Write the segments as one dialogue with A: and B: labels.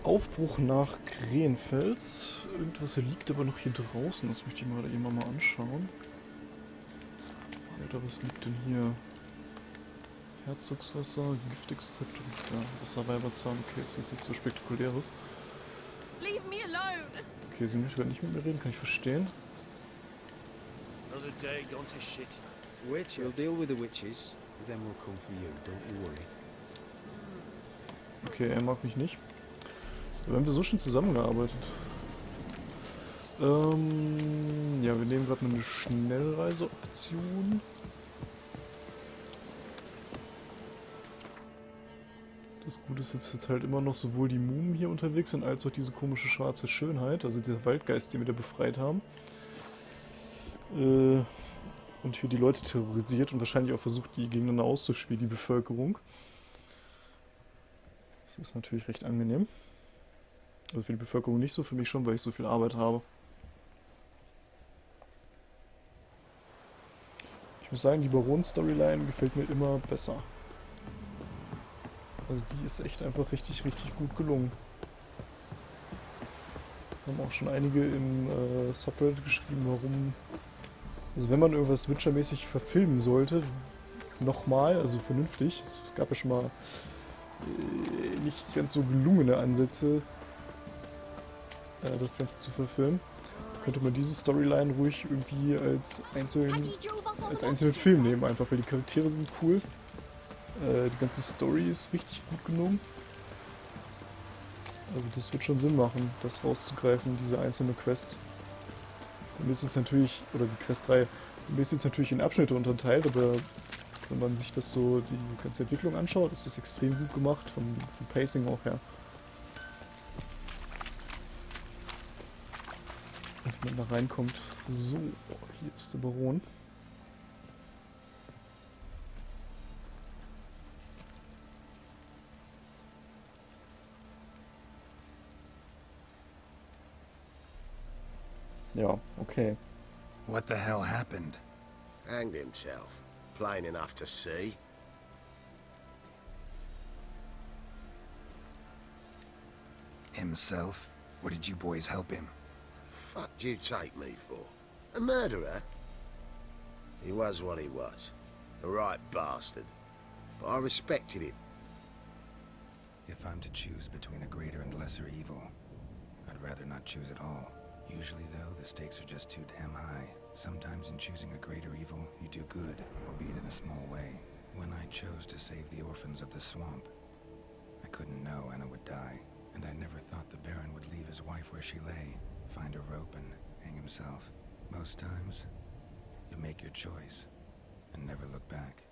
A: Aufbruch nach Krähenfels. Irgendwas liegt aber noch hier draußen. Das möchte ich mir gerade eben mal anschauen. Alter, was liegt denn hier? Herzogswasser, Giftextrakt und ja, Wasserweiberzahn. Okay, ist jetzt nichts so Spektakuläres. Okay, sie möchte nicht mit mir reden, kann ich verstehen.
B: Another day gone to shit.
C: Witch, we'll deal with the witches, then we'll come for you, don't you worry.
A: Okay, er mag mich nicht. Aber haben wir so schon zusammengearbeitet. Ja, wir nehmen gerade eine Schnellreiseoption. Das Gute ist jetzt halt immer noch sowohl die Mumen hier unterwegs sind, als auch diese komische schwarze Schönheit, also der Waldgeist, den wir da befreit haben. Und hier die Leute terrorisiert und wahrscheinlich auch versucht, die gegeneinander auszuspielen, die Bevölkerung. Das ist natürlich recht angenehm. Also für die Bevölkerung nicht so, für mich schon, weil ich so viel Arbeit habe. Ich muss sagen, die Baron-Storyline gefällt mir immer besser. Also die ist echt einfach richtig, richtig gut gelungen. Wir haben auch schon einige im Subreddit geschrieben, warum... Also wenn man irgendwas Witcher-mäßig verfilmen sollte, nochmal, also vernünftig, es gab ja schon mal nicht ganz so gelungene Ansätze, das Ganze zu verfilmen, könnte man diese Storyline ruhig irgendwie als einzelnen Film nehmen, einfach, weil die Charaktere sind cool. Die ganze Story ist richtig gut gelungen. Also das wird schon Sinn machen, das rauszugreifen, diese einzelne Quest. Mir ist jetzt natürlich, oder die Questreihe, mir ist jetzt natürlich in Abschnitte unterteilt, aber wenn man sich das so, die ganze Entwicklung anschaut, ist das extrem gut gemacht, vom Pacing auch her. Und wenn man da reinkommt, so, hier ist der Baron. Ja, okay.
D: What the hell happened?
B: Hanged himself. Plain enough to see.
D: Himself? Or did you boys help him?
B: Fuck do you take me for? A murderer? He was what he was. A right bastard. But I respected him.
D: If I'm to choose between a greater and lesser evil, I'd rather not choose at all. Usually, though, the stakes are just too damn high. Sometimes in choosing a greater evil, you do good, albeit in a small way. When I chose to save the orphans of the swamp, I couldn't know Anna would die, and I never thought the Baron would leave his wife where she lay, find a rope and hang himself. Most times, you make your choice and never look back.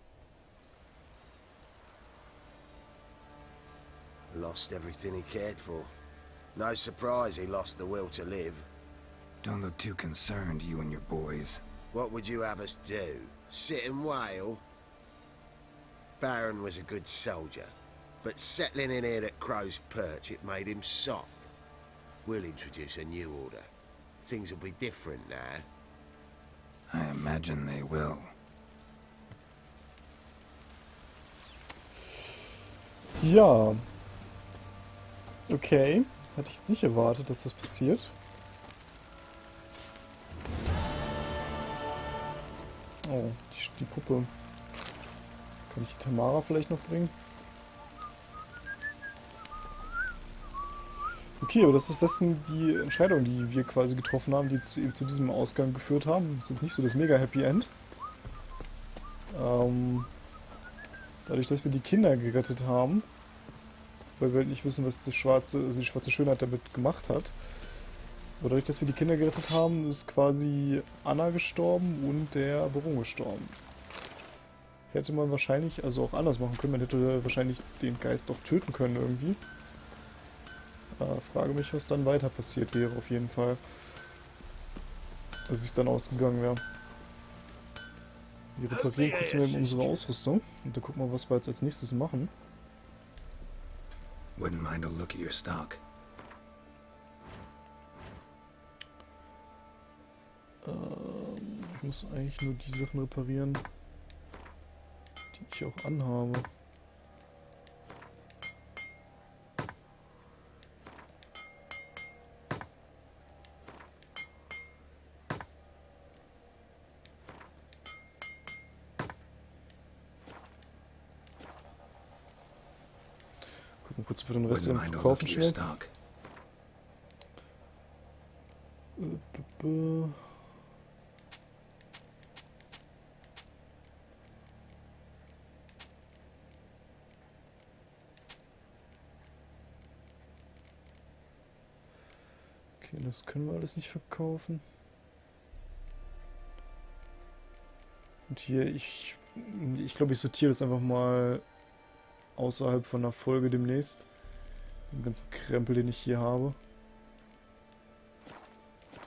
B: Lost everything he cared for. No surprise he lost the will to live.
D: Don't look too concerned, you and your boys.
B: What would you have us do? Sit and wail? Baron was a good soldier, but settling in here at Crow's Perch, it made him soft. We'll introduce a new order. Things will be different now.
D: I imagine they will.
A: Ja. Okay. Hatte ich jetzt nicht erwartet, dass das passiert. Oh, die Puppe. Kann ich die Tamara vielleicht noch bringen? Okay, aber das sind die Entscheidungen, die wir quasi getroffen haben, die jetzt eben zu diesem Ausgang geführt haben. Das ist jetzt nicht so das mega Happy End. Dadurch, dass wir die Kinder gerettet haben, weil wir halt nicht wissen, was die schwarze Schönheit damit gemacht hat. Aber dadurch, dass wir die Kinder gerettet haben, ist quasi Anna gestorben und der Baron gestorben. Hätte man wahrscheinlich, also auch anders machen können, man hätte wahrscheinlich den Geist auch töten können irgendwie. Frage mich, was dann weiter passiert wäre, auf jeden Fall. Also wie es dann ausgegangen wäre. Wir reparieren kurz mal unsere Ausrüstung und dann gucken wir, was wir jetzt als nächstes machen.
D: Wouldn't mind a look at your stock.
A: Ich muss eigentlich nur die Sachen reparieren, die ich auch anhabe. Mal kurz für den Rest
D: Wouldn't
A: eben
D: mind a look
A: verkaufen
D: at your
A: schnell.
D: stock.
A: Okay, das können wir alles nicht verkaufen. Und hier, ich glaube, ich sortiere das einfach mal außerhalb von der Folge demnächst. Den ganzen Krempel, den ich hier habe.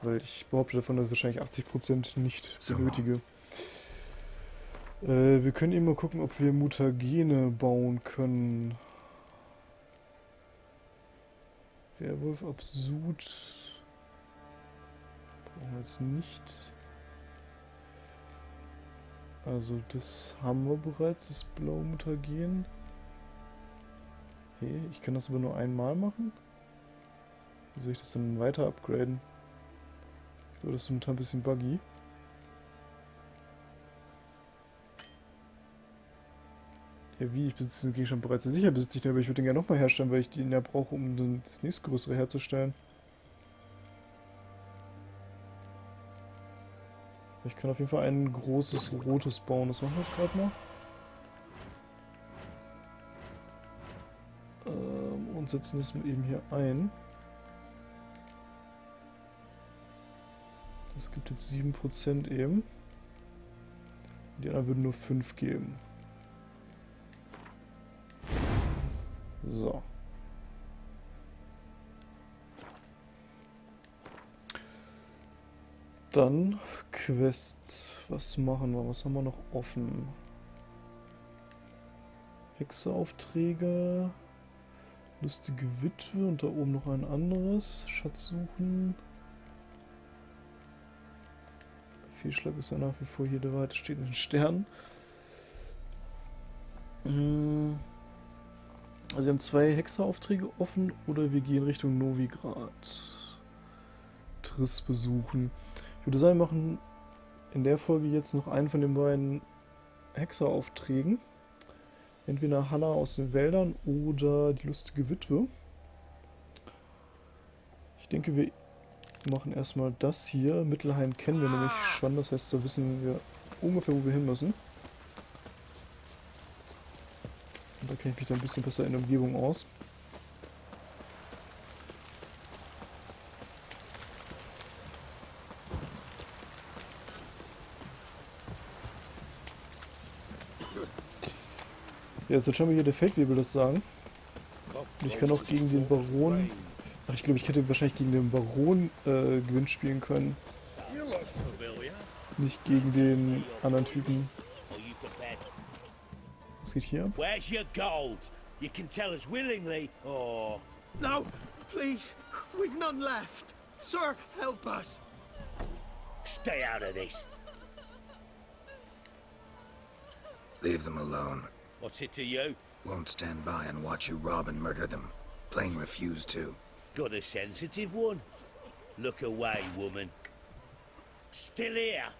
A: Weil ich behaupte davon, dass ich wahrscheinlich 80% nicht benötige. Wir können eben mal gucken, ob wir Mutagene bauen können. Werwolf Absud. Brauchen wir jetzt nicht. Also das haben wir bereits, das blaue Mutagen. Hey, ich kann das aber nur einmal machen? Wie soll ich das dann weiter upgraden? Ich glaube, das ist momentan ein bisschen buggy. Ja, wie? Ich besitze den Gegenstand bereits. Sicher besitze ich den, aber ich würde den gerne nochmal herstellen, weil ich den ja brauche, um das nächstgrößere herzustellen. Ich kann auf jeden Fall ein großes rotes bauen. Das machen wir jetzt gerade mal. Und setzen das mal eben hier ein. Das gibt jetzt 7% eben. Die anderen würden nur 5 geben. So. Dann Quests. Was machen wir? Was haben wir noch offen? Hexeaufträge. Lustige Witwe und da oben noch ein anderes. Schatz suchen. Fehlschlag ist ja nach wie vor hier der Wahrheit steht in den Sternen. Also wir haben 2 Hexeraufträge offen oder wir gehen Richtung Novigrad. Triss besuchen. Ich würde sagen, wir machen in der Folge jetzt noch einen von den beiden Hexeraufträgen. Entweder Hanna aus den Wäldern oder die lustige Witwe. Ich denke, wir machen erstmal das hier. Mittelhain kennen wir nämlich schon, das heißt, da wissen wir ungefähr, wo wir hin müssen. Und da kenne ich mich dann ein bisschen besser in der Umgebung aus. Ja, jetzt schauen wir hier der Feldwebel das sagen. Und ich kann auch gegen den Baron... Ach, ich glaube, ich hätte wahrscheinlich gegen den Baron Gewinn spielen können. Nicht gegen den anderen Typen. Was geht hier ab?
E: Where's your gold? You can tell us willingly, or...
F: No, please, we've none left. Sir, help us.
E: Stay out of this.
D: Leave them alone.
E: What's it to you?
D: Won't stand by and watch you rob and murder them. Plain refuse to.
E: Got a sensitive one? Look away, woman. Still here?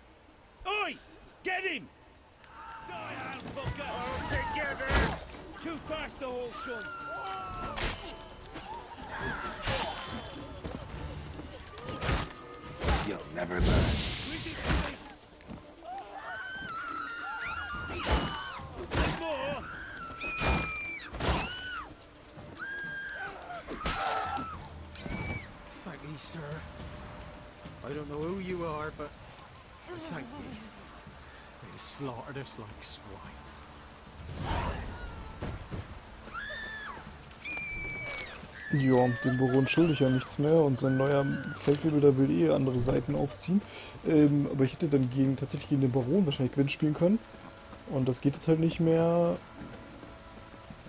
E: Oi! Get him! Die, fucker! All together! Too fast, the whole son!
D: You'll never learn.
E: More!
F: Thank you, sir. I don't know who you are, but thank you. They slaughtered us like swine.
A: Ja, dem Baron schulde ich ja nichts mehr und sein neuer Feldwebel, der will eh andere Seiten aufziehen. Aber ich hätte dann tatsächlich gegen den Baron wahrscheinlich Gewinn spielen können. Und das geht jetzt halt nicht mehr,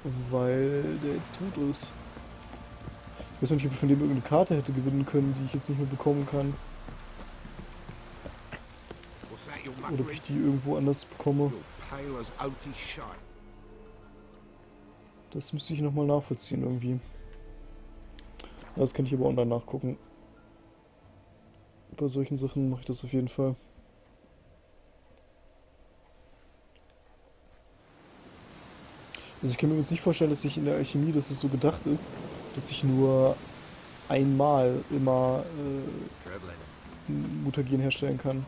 A: weil der jetzt tot ist. Ich weiß noch nicht, ob ich von dem irgendeine Karte hätte gewinnen können, die ich jetzt nicht mehr bekommen kann.
B: What's that, your
A: Oder ob ich die irgendwo anders bekomme.
B: You're pale as Otis shite.
A: Das müsste ich nochmal nachvollziehen irgendwie. Das kann ich aber online nachgucken. Bei solchen Sachen mache ich das auf jeden Fall. Also ich kann mir jetzt nicht vorstellen, dass ich in der Alchemie, dass es so gedacht ist, dass ich nur einmal immer ein Mutagen herstellen kann.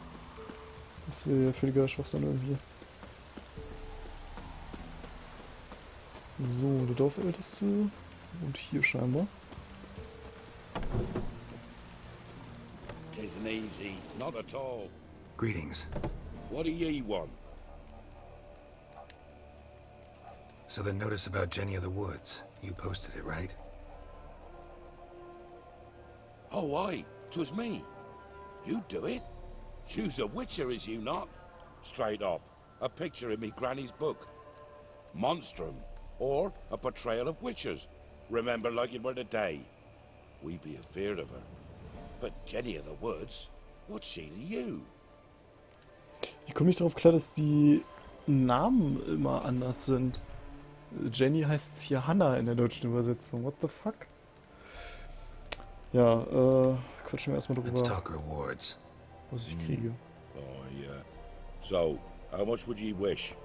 A: Das wäre ja völliger Schwachsinn irgendwie. So, der Dorfälteste. Und hier scheinbar.
E: Tisn't easy, not at all.
D: Greetings.
E: What do ye want?
D: So the notice about Jenny of the Woods, you posted it, right?
E: Oh, aye, 'twas me. You do it? You's a witcher, is you not? Straight off, a picture in me granny's book. Monstrum, or a portrayal of witchers. Remember like it were today. We be afeard of her. But Jenny of the Woods, what's she to you?
A: Ich komme nicht darauf klar, dass die Namen immer anders sind. Jenny heißt hier Hanna in der deutschen Übersetzung. What the fuck? Ja, quatschen wir erstmal
D: Let's
A: drüber,
D: talk rewards.
A: was ich kriege.
E: Oh, yeah. So, how much would ye wish?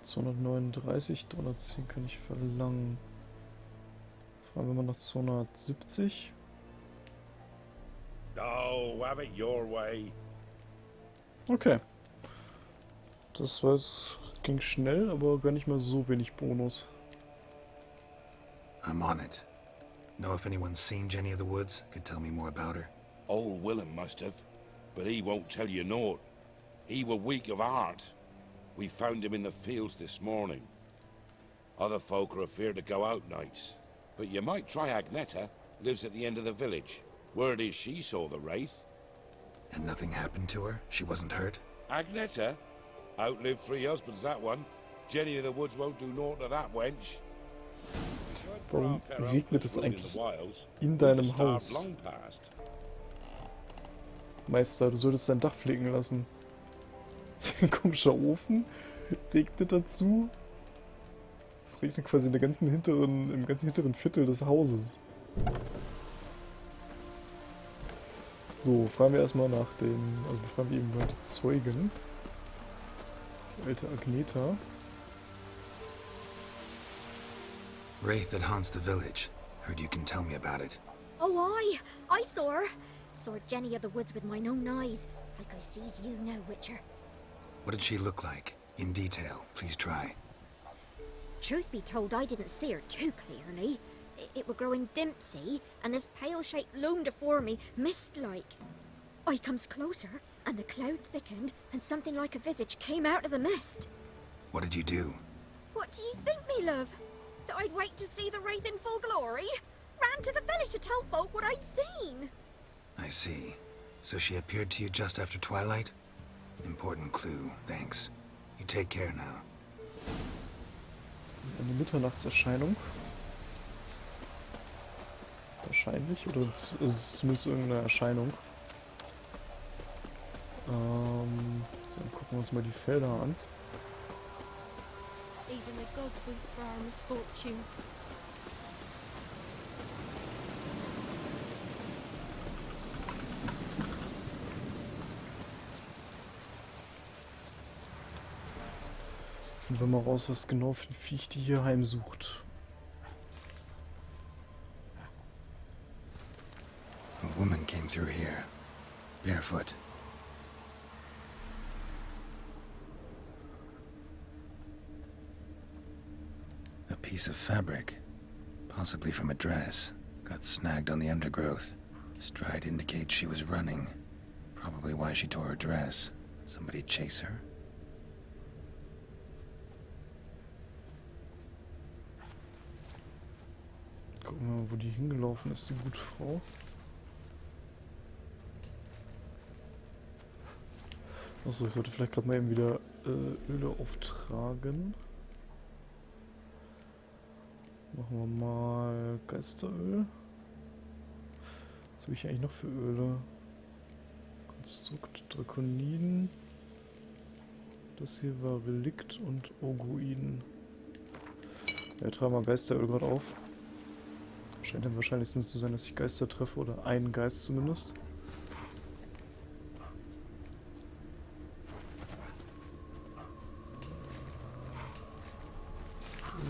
A: 239, 310 kann ich verlangen. Fragen wir mal nach 270.
E: Oh, have it your way.
A: Okay. Das war jetzt, ging schnell, aber gar nicht mal so wenig Bonus.
D: I'm on it. Know if anyone's seen Jenny of the Woods? Could tell me more about her.
E: Old Willem must have, but he won't tell you naught. He were weak of heart. We found him in the fields this morning. Other folk are afeard to go out nights, but you might try Agneta, lives at the end of the village. Word is she saw the wraith.
D: And nothing happened to her? She wasn't hurt?
E: Agneta? Outlived 3 husbands, that one. Jenny of the Woods won't do naught to that wench.
A: Warum regnet es eigentlich in deinem Haus? Meister, du solltest dein Dach pflegen lassen. Ein komischer Ofen, regnet dazu. Es regnet quasi in der ganzen im ganzen hinteren Viertel des Hauses. So, fragen wir erstmal nach den, also befragen wir eben mal die Zeugen. Die alte Agneta.
D: Wraith that haunts the village. Heard you can tell me about it.
G: Oh, I saw her. Saw Jenny of the Woods with mine own eyes. Like I sees you now, Witcher.
D: What did she look like? In detail, please try.
G: Truth be told, I didn't see her too clearly. It were growing dim, see, and this pale shape loomed afore me, mist-like. I comes closer, and the cloud thickened, and something like a visage came out of the mist.
D: What did you do?
G: What do you think, me love? That I'd wait to see the wraith in full glory? Ran to the village to tell folk what I'd seen.
D: I see. So she appeared to you just after twilight? Important clue, thanks. You take care now.
A: Eine Mitternachtserscheinung. Wahrscheinlich, oder es ist zumindest irgendeine Erscheinung. Dann gucken wir uns mal die Felder an.
G: Even the gods weep for our misfortune.
A: Finden wir mal raus, was genau für ein Viech die hier heimsucht.
D: A woman came through here, barefoot. A piece of fabric, possibly from a dress, got snagged on the undergrowth. Stride indicates she was running. Probably why she tore her dress. Somebody chase her?
A: Gucken wir mal, wo die hingelaufen ist, die gute Frau. Achso, ich sollte vielleicht gerade mal eben wieder Öle auftragen. Machen wir mal Geisteröl. Was habe ich eigentlich noch für Öle? Konstrukt, Drakoniden. Das hier war Relikt und Ogroiden. Ja, tragen wir Geisteröl gerade auf. Scheint am wahrscheinlichsten zu sein, dass ich Geister treffe, oder einen Geist zumindest.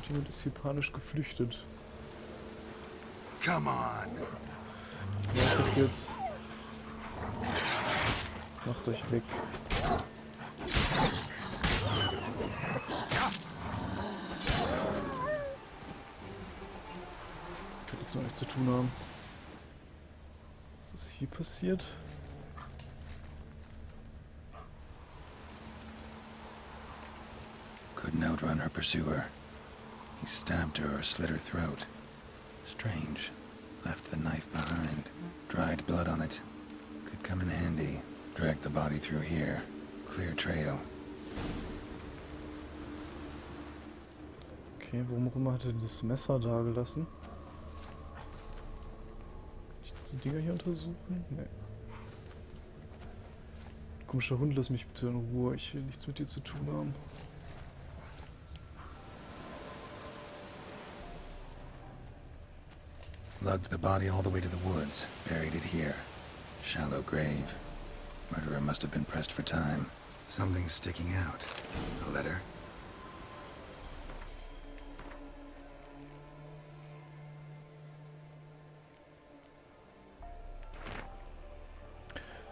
A: Jemand ist hier panisch geflüchtet.
E: Come on.
A: Was ist jetzt? Macht euch weg. Kann nichts mit euch zu tun haben. Was ist hier passiert?
D: Couldn't outrun her pursuer. He stabbed her or slit her throat. Strange. Left the knife behind. Dried blood on it. Could come in handy. Dragged the body through here. Clear trail.
A: Okay, warum auch immer hat er das Messer da gelassen? Kann ich diese Dinger hier untersuchen? Nee. Komischer Hund, lass mich bitte in Ruhe. Ich will nichts mit dir zu tun haben.
D: Lugged the body all the way to the woods. Buried it here. Shallow grave. Murderer must have been pressed for time. Something's sticking out. A letter?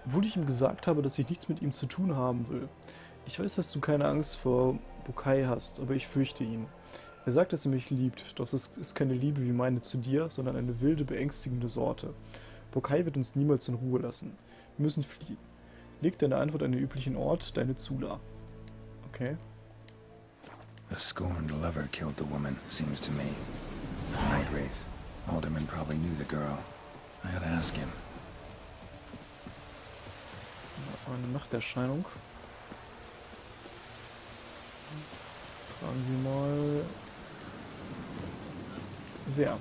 A: Obwohl ich ihm gesagt habe, dass ich nichts mit ihm zu tun haben will. Ich weiß, dass du keine Angst vor Bokai hast, aber ich fürchte ihn. Er sagt, dass er mich liebt, doch es ist keine Liebe wie meine zu dir, sondern eine wilde, beängstigende Sorte. Bokai wird uns niemals in Ruhe lassen. Wir müssen fliehen. Leg deine Antwort an den üblichen Ort, deine Zula. Okay.
D: A scorned lover killed the woman, seems to me. Night Wraith. Alderman probably knew the girl. I ought to ask him.
A: Eine Nachterscheinung. Fragen wir mal... Wer?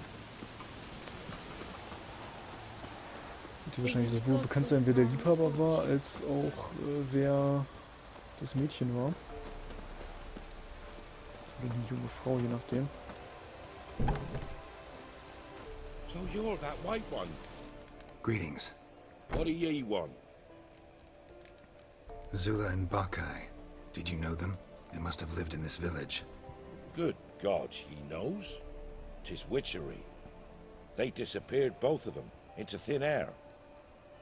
A: Wird dir wahrscheinlich sowohl bekannt sein, wer der Liebhaber war, als auch wer das Mädchen war. Oder die junge Frau, je nachdem.
H: So you're that white one.
D: Greetings.
H: What do ye want?
D: Zula and Bakai. Did you know them? They must have lived in this village.
H: Good God, he knows. 'Tis witchery. They disappeared, both of them, into thin air.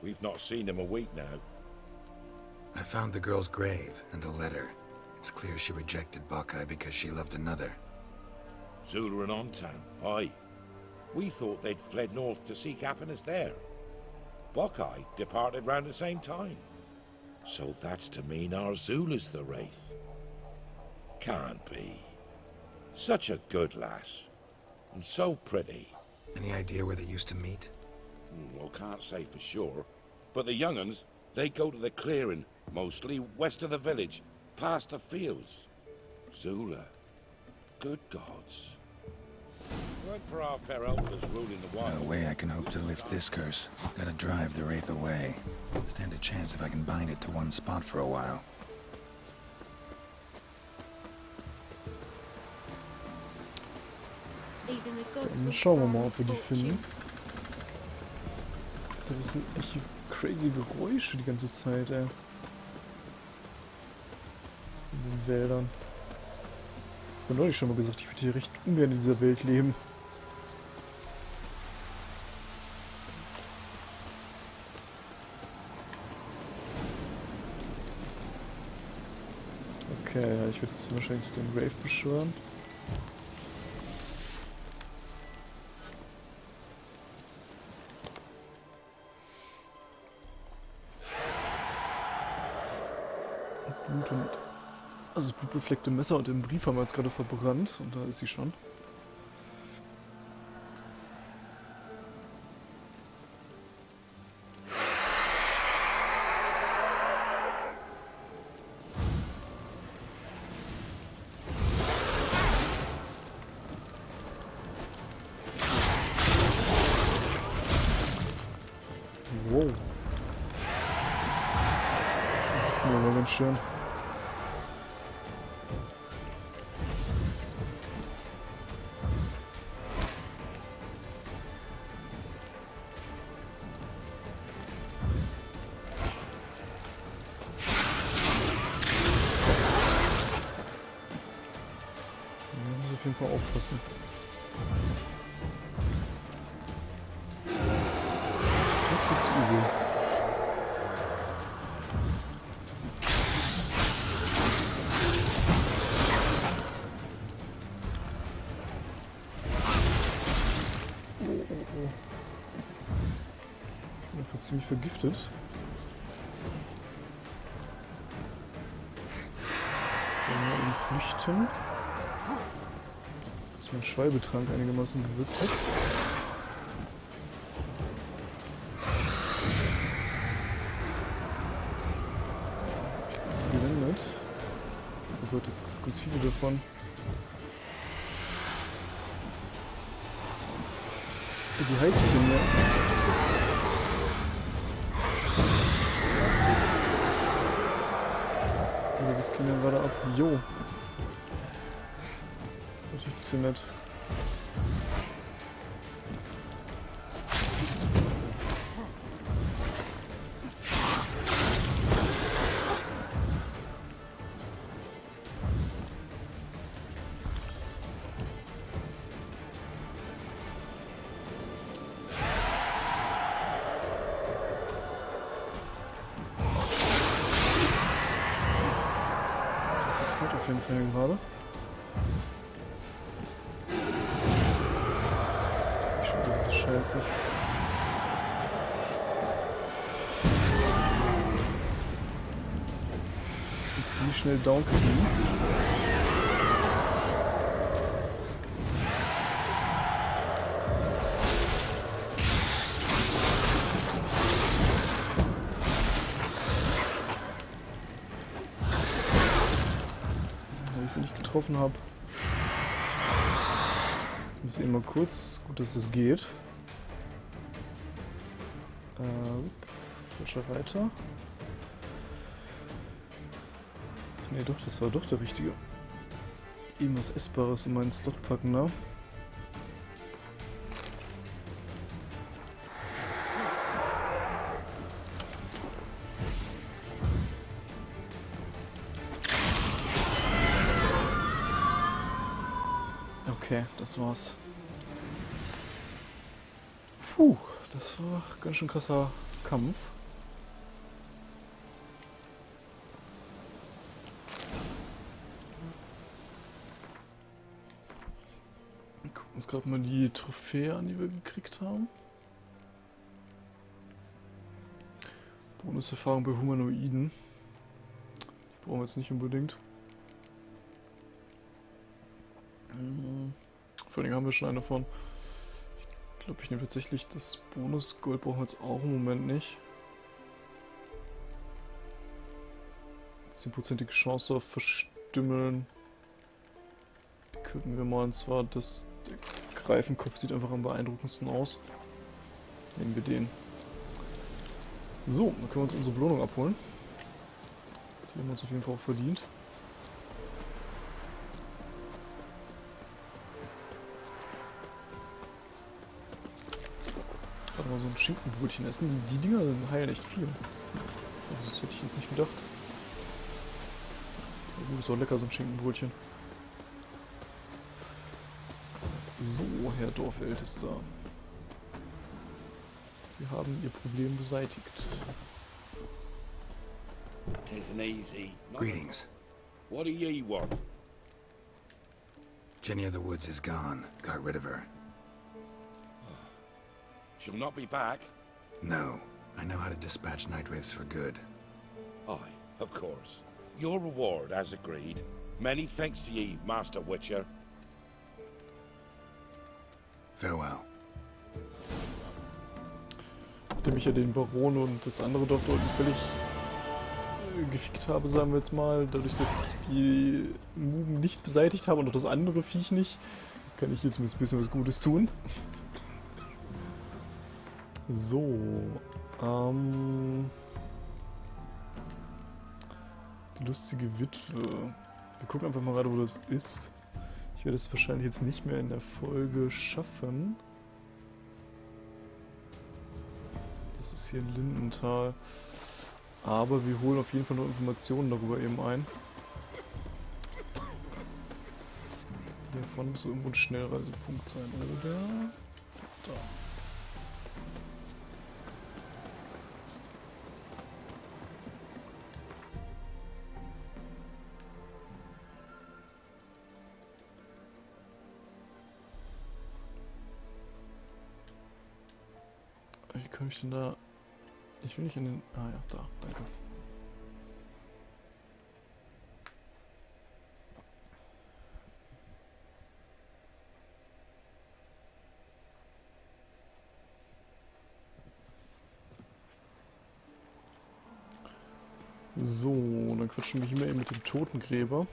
H: We've not seen them a week now.
D: I found the girl's grave and a letter. It's clear she rejected Bakai because she loved another.
H: Zula and Ontan, aye. We thought they'd fled north to seek happiness there. Bokai departed round the same time. So that's to mean our Zula's the Wraith. Can't be. Such a good lass. And so pretty.
D: Any idea where they used to meet?
H: Well, can't say for sure. But the young'uns, they go to the clearing, mostly west of the village, past the fields. Zula. Good gods. Weren't for our fair elders ruling the wild.
D: No way I can hope to lift this curse. Gotta drive the Wraith away. Stand a chance if I can bind it to one spot for a while.
A: Dann schauen wir mal, ob wir die finden. Das sind echt crazy Geräusche die ganze Zeit, ey. In den Wäldern. Ich habe neulich schon mal gesagt, ich würde hier recht ungern in dieser Welt leben. Okay, ja, ich werde jetzt wahrscheinlich den Rave beschwören. Blut und... Also das blutbefleckte Messer und den Brief haben wir jetzt gerade verbrannt und da ist sie schon. Wow. Ja, war ganz schön. auf jeden Fall aufpassen. Ich trifft das übel. Ich bin ziemlich vergiftet. Dann mal flüchten. Dass mein Schwalbetrank einigermaßen gewirkt hat. Das hab ich gut gewendet. Oh Gott, jetzt gibt es ganz viele davon. Die heilt sich in mir. Oder das ging dann gerade ab. Jo. Natürlich nicht so nett. Auf jeden Fall gerade. Ich schau dir diese Scheiße. Ich muss die schnell down kriegen. Ich sie nicht getroffen habe. Ich muss eben mal kurz. Gut, dass das geht. Falscher Reiter. Nee, doch, das war doch der richtige. Eben was Essbares in meinen Slot packen, ne? Okay, das war's. Puh, das war ganz schön krasser Kampf. Wir gucken uns gerade mal die Trophäe an, die wir gekriegt haben. Bonuserfahrung bei Humanoiden. Die brauchen wir jetzt nicht unbedingt. Vor allem haben wir schon eine davon. Ich glaube, ich nehme tatsächlich das Bonus-Gold, brauchen wir jetzt auch im Moment nicht. 10%ige Chance auf Verstümmeln. Equippen wir mal, und zwar der Greifenkopf sieht einfach am beeindruckendsten aus. Nehmen wir den. So, dann können wir uns unsere Belohnung abholen. Die haben wir uns auf jeden Fall auch verdient. Mal so ein Schinkenbrötchen essen. Die Dinger heilen echt viel. Also das hätte ich jetzt nicht gedacht. Aber gut, ist auch lecker, so ein Schinkenbrötchen. So, Herr Dorfältester. Wir haben Ihr Problem beseitigt.
H: Tisn't easy.
D: Greetings.
H: What do ye want?
D: Jenny of the Woods is gone. Got rid of her.
H: She'll not be back.
D: No. I know how to dispatch night wraiths for good.
H: Aye, of course. Your reward, as agreed. Many thanks to ye, Master Witcher.
D: Farewell.
A: Nachdem ich ja den Baron und das andere Dorf dort völlig gefickt habe, sagen wir jetzt mal, dadurch, dass ich die Mugen nicht beseitigt habe und auch das andere Viech nicht, kann ich jetzt ein bisschen was Gutes tun. So, die lustige Witwe. Wir gucken einfach mal gerade, wo das ist. Ich werde es wahrscheinlich jetzt nicht mehr in der Folge schaffen. Das ist hier Lindenthal. Aber wir holen auf jeden Fall noch Informationen darüber eben ein. Hiervon muss irgendwo ein Schnellreisepunkt sein, oder? Da. Wie komme ich denn da? Ich will nicht in den... Ah ja, da, danke. So, dann quatschen wir hier mal eben mit dem Totengräber.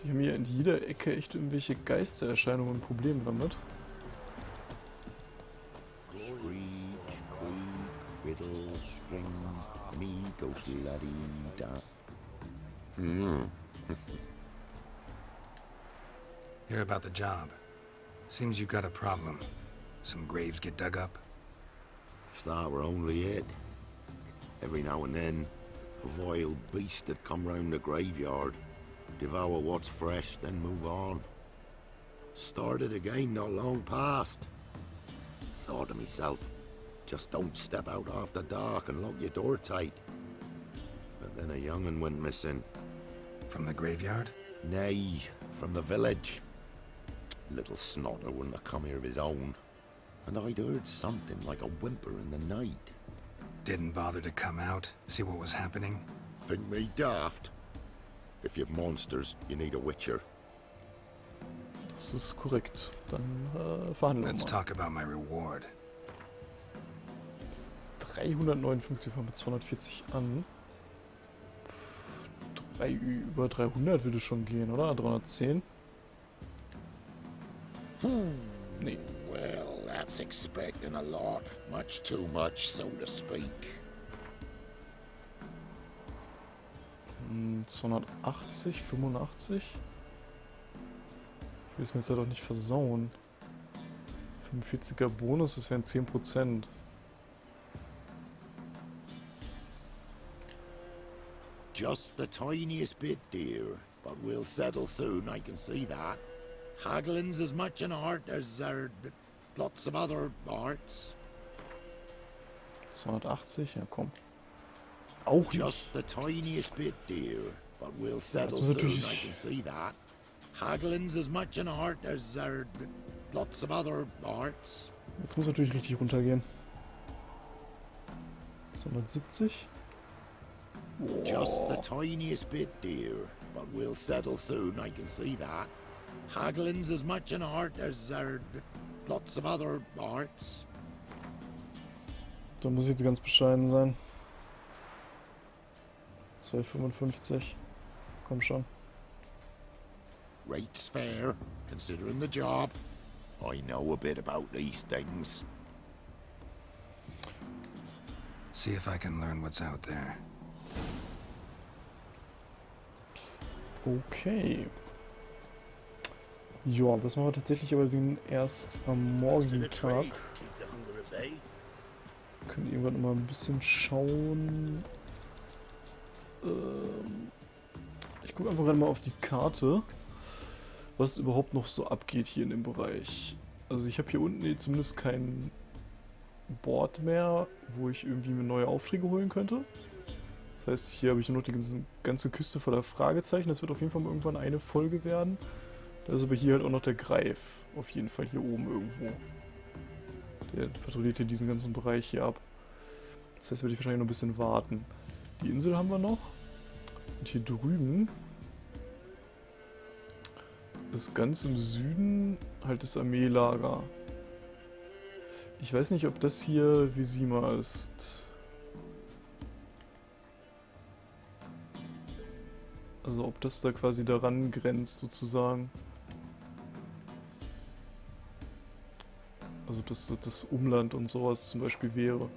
A: Die haben hier in jeder Ecke echt irgendwelche Geistererscheinungen und Probleme damit.
D: Hear about the job. Seems you got a problem. Some graves get dug up.
B: If that were only it. Every now and then, a vile beast would come round the graveyard, devour what's fresh, then move on. Started again not long past. Thought to myself, just don't step out after dark and lock your door tight. But then a young'un went missing.
D: From the graveyard?
B: Nay, from the village. Little snotter wouldn't have come here of his own. And I'd heard something like a whimper in the night.
D: Didn't bother to come out, see what was happening?
B: Think me daft? If you've monsters, you need a witcher.
A: Das ist korrekt. Dann verhandeln wir
D: Let's
A: mal.
D: talk about my reward.
A: 359 fangen mit 240 an. Über 300 würde schon gehen, oder? 310? Nee.
B: Well, that's expecting a lot. Much too much, so to speak.
A: 280, 85? Ich will es mir jetzt ja doch nicht versauen. 45er Bonus, das wären 10%.
B: Just the tiniest bit, dear. But we'll settle soon, I can see that. Haggling's as much an art as lots of other arts.
A: 280, ja komm. Auch nicht.
B: Just the tiniest bit, dear. But we'll settle
A: muss
B: soon,
A: natürlich-
B: I can see that. Haggling's as much an art as lots of other arts.
A: Jetzt muss natürlich richtig runtergehen. 270.
B: Just the tiniest bit, dear. But we'll settle soon, I can see that. Haggling's as much an art as lots of other arts.
A: Da muss ich jetzt ganz bescheiden sein. 255. Komm schon.
B: Rate's fair, considering the job. I know a bit about these things.
D: See if I can learn what's out there.
A: Okay. Ja, das machen wir tatsächlich aber erst am morgigen Tag.
E: Keeps the hunger at bay.
A: Können irgendwann mal ein bisschen schauen. Ich gucke einfach gerade mal auf die Karte, was überhaupt noch so abgeht hier in dem Bereich. Also ich habe hier unten zumindest kein Board mehr, wo ich irgendwie mir neue Aufträge holen könnte. Das heißt, hier habe ich nur noch die ganze Küste voller Fragezeichen. Das wird auf jeden Fall mal irgendwann eine Folge werden. Da ist aber hier halt auch noch der Greif. Auf jeden Fall hier oben irgendwo. Der patrouilliert hier diesen ganzen Bereich hier ab. Das heißt, werde ich wahrscheinlich noch ein bisschen warten. Die Insel haben wir noch. Und hier drüben ist ganz im Süden halt das Armeelager. Ich weiß nicht, ob das hier Visima ist. Also ob das da quasi daran grenzt sozusagen. Also das Umland und sowas zum Beispiel wäre.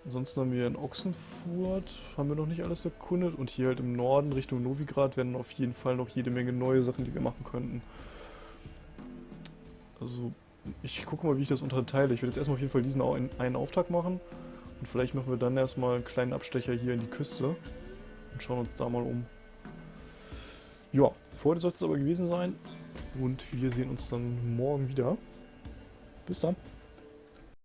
A: Ansonsten haben wir in Ochsenfurt, haben wir noch nicht alles erkundet. Und hier halt im Norden Richtung Novigrad werden auf jeden Fall noch jede Menge neue Sachen, die wir machen könnten. Also ich gucke mal, wie ich das unterteile. Ich werde jetzt erstmal auf jeden Fall diesen einen Auftrag machen. Und vielleicht machen wir dann erstmal einen kleinen Abstecher hier in die Küste. und schauen uns da mal um. Ja, für heute soll es aber gewesen sein und wir sehen uns dann morgen wieder. Bis dann.